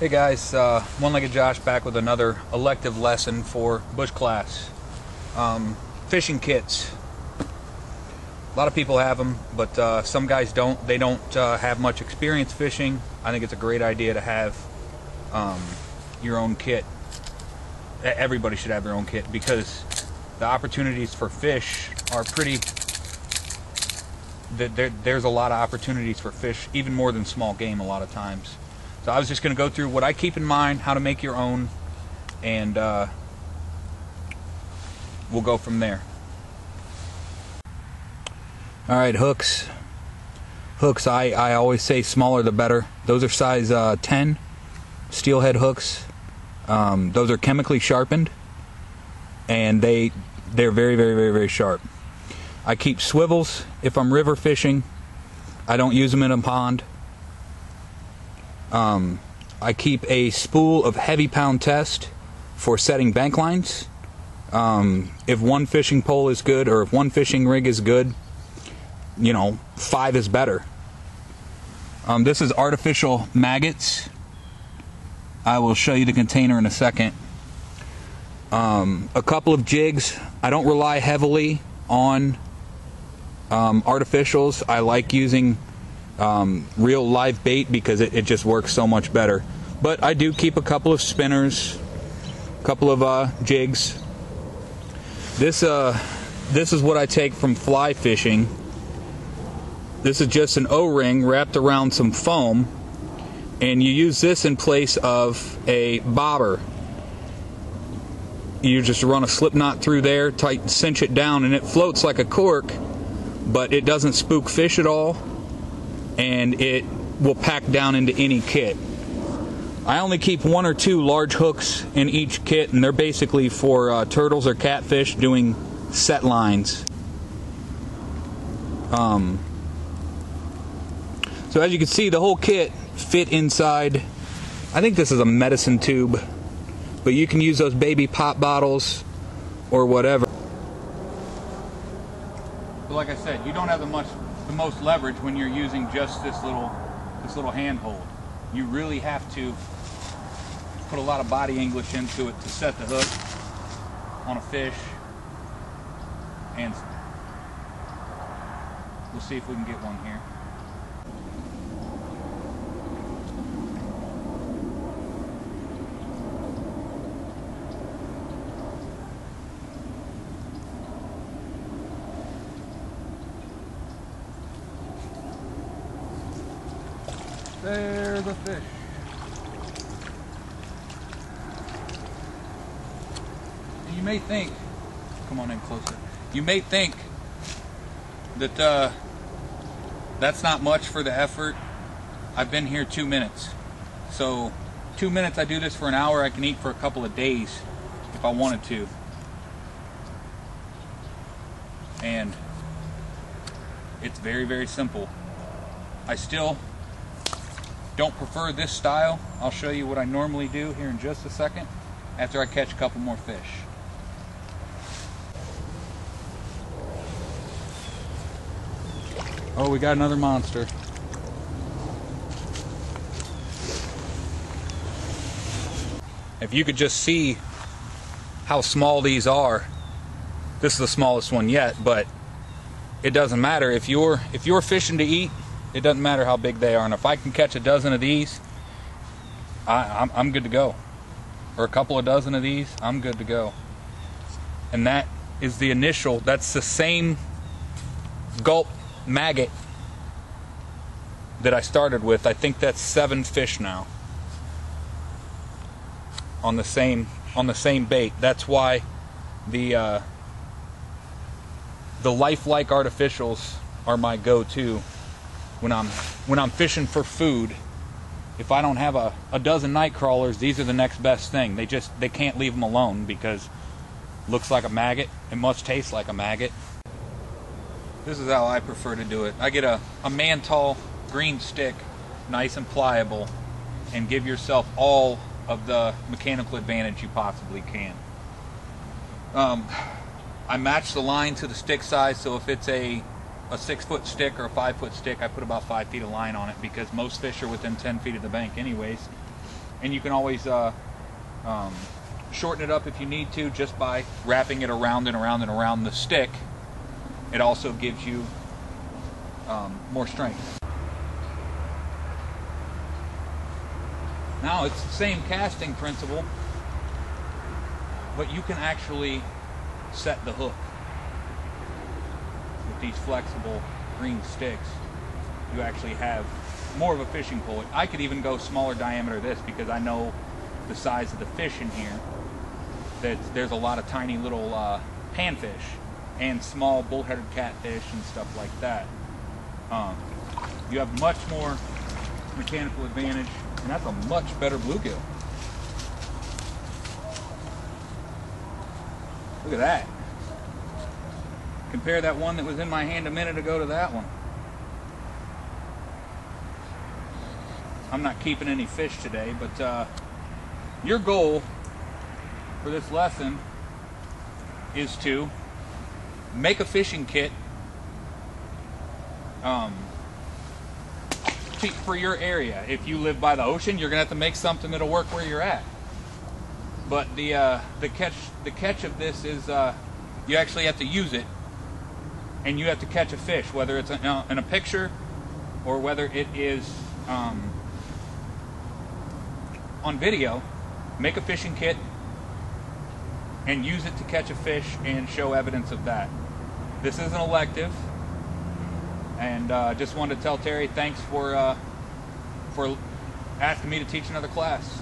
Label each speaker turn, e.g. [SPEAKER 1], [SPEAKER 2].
[SPEAKER 1] Hey guys, One-Legged Josh back with another elective lesson for Bushclass. Fishing kits. A lot of people have them, but some guys don't. They don't have much experience fishing. I think it's a great idea to have your own kit. Everybody should have their own kit because the opportunities for fish are pretty... There's a lot of opportunities for fish, even more than small game a lot of times. So I was just going to go through what I keep in mind, how to make your own, and we'll go from there. Alright, hooks. Hooks, I always say smaller the better. Those are size 10 steelhead hooks. Those are chemically sharpened, and they're very, very, very, very sharp. I keep swivels if I'm river fishing. I don't use them in a pond. I keep a spool of heavy pound test for setting bank lines. If one fishing pole is good, or if one fishing rig is good, you know, 5 is better. This is artificial maggots. I will show you the container in a second. A couple of jigs. I don't rely heavily on artificials. I like using real live bait because it just works so much better. But I do keep a couple of spinners, a couple of jigs. This is what I take from fly fishing. This is just an O-ring wrapped around some foam, and you use this in place of a bobber. You just run a slip knot through there, cinch it down, and it floats like a cork, but it doesn't spook fish at all, and it will pack down into any kit. I only keep 1 or 2 large hooks in each kit, and they're basically for turtles or catfish doing set lines. So as you can see, the whole kit fit inside. I think this is a medicine tube, but you can use those baby pop bottles or whatever. But like I said, you don't have the most leverage when you're using just this little handhold. You really have to put a lot of body English into it to set the hook on a fish, and we'll see if we can get one here. There's a fish. And you may think, come on in closer. You may think that that's not much for the effort. I've been here 2 minutes. So 2 minutes, I do this for an hour. I can eat for a couple of days if I wanted to. And it's very, very simple. I still don't prefer this style. I'll show you what I normally do here in just a second after I catch a couple more fish. Oh, we got another monster. If you could just see how small these are. This is the smallest one yet, but it doesn't matter. If you're fishing to eat, it doesn't matter how big they are, and if I can catch a dozen of these, I'm good to go. Or a couple of dozen of these, I'm good to go. And that is the initial, that's the same gulp maggot that I started with. I think that's 7 fish now on the same bait. That's why the lifelike artificials are my go-to. When I'm fishing for food. If I don't have a dozen night crawlers, these are the next best thing. They can't leave them alone because it looks like a maggot. It must taste like a maggot. This is how I prefer to do it. I get a man-tall green stick, nice and pliable, and give yourself all of the mechanical advantage you possibly can. I match the line to the stick size, so if it's a 6-foot stick or a 5-foot stick, I put about 5 feet of line on it because most fish are within 10 feet of the bank anyways. and you can always shorten it up if you need to, just by wrapping it around and around and around the stick. It also gives you more strength. Now it's the same casting principle, but you can actually set the hook with these flexible green sticks. You actually have more of a fishing pole. I could even go smaller diameter this, because I know the size of the fish in here. There's a lot of tiny little panfish and small bullheaded catfish and stuff like that. You have much more mechanical advantage, and that's a much better bluegill. Look at that. Compare that one that was in my hand a minute ago to that one. I'm not keeping any fish today, but your goal for this lesson is to make a fishing kit for your area. If you live by the ocean, you're gonna have to make something that'll work where you're at. But the catch of this is you actually have to use it, and you have to catch a fish, whether it's in a picture or whether it is on video. Make a fishing kit and use it to catch a fish and show evidence of that. This is an elective, and just wanted to tell Terry thanks for asking me to teach another class.